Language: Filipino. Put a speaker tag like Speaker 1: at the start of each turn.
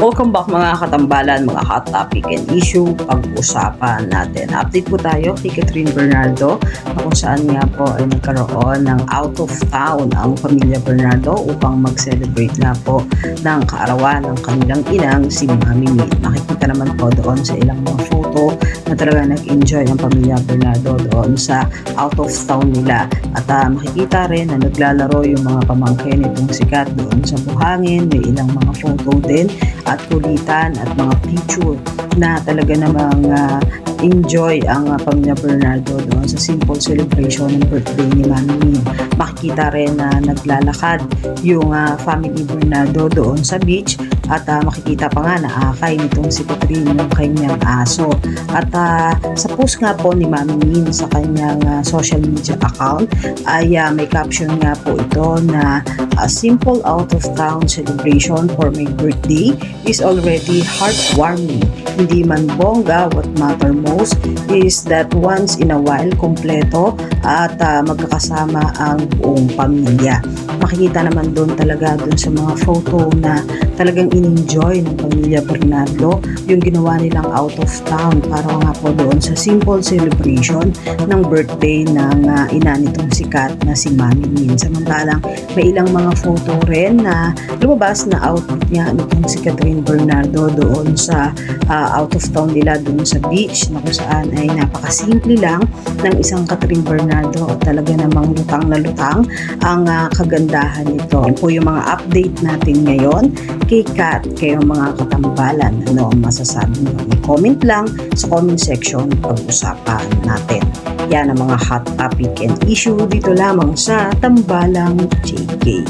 Speaker 1: Welcome back mga katambalan, mga hot topic and issue, pag-usapan natin. Update po tayo kay Catherine Bernardo na kung saan nga po ay nagkaroon ng out of town ang pamilya Bernardo upang mag-celebrate nga po ng kaarawan ng kanilang inang si Mami Min. Makikita naman po doon sa ilang mga photo na talaga nag-enjoy ang pamilya Bernardo doon sa out of town nila. At makikita rin na naglalaro yung mga pamangkin nitong sikat doon sa buhangin. May ilang mga photo din at kulitan at mga picture na talaga namang enjoy ang pamilya Bernardo doon sa simple celebration ng birthday ni Mami Min. Makikita rin na naglalakad yung family Bernardo doon sa beach at makikita pa nga na akay nitong si Catherine yung kanyang aso. At sa post nga po ni Mami Min sa kanyang social media account ay may caption nga po ito na a simple out of town celebration for my birthday is already heartwarming. Hindi man bongga, what matter most is that once in a while kompleto at magkakasama ang buong pamilya. Makikita naman doon talaga doon sa mga photo na talagang in-enjoy ng pamilya Bernardo yung ginawa nilang out of town para nga po doon sa simple celebration ng birthday ng ina nitong sikat na si Mami Min. Samantalang may ilang mga photo rin na lumabas na outfit niya nitong si Catherine Bernardo doon sa out of town nila doon sa beach na kung saan ay napakasimple lang ng isang Catherine Bernardo at talaga namang lutang na lutang ang kagandahan nito. Yan po yung mga update natin ngayon kay Kat, kayo mga katambalan. Ano ang masasabi nyo? I-comment lang sa comment section, pag-usapan natin. Yan ang mga hot topic and issue dito lamang sa Tambalang JK.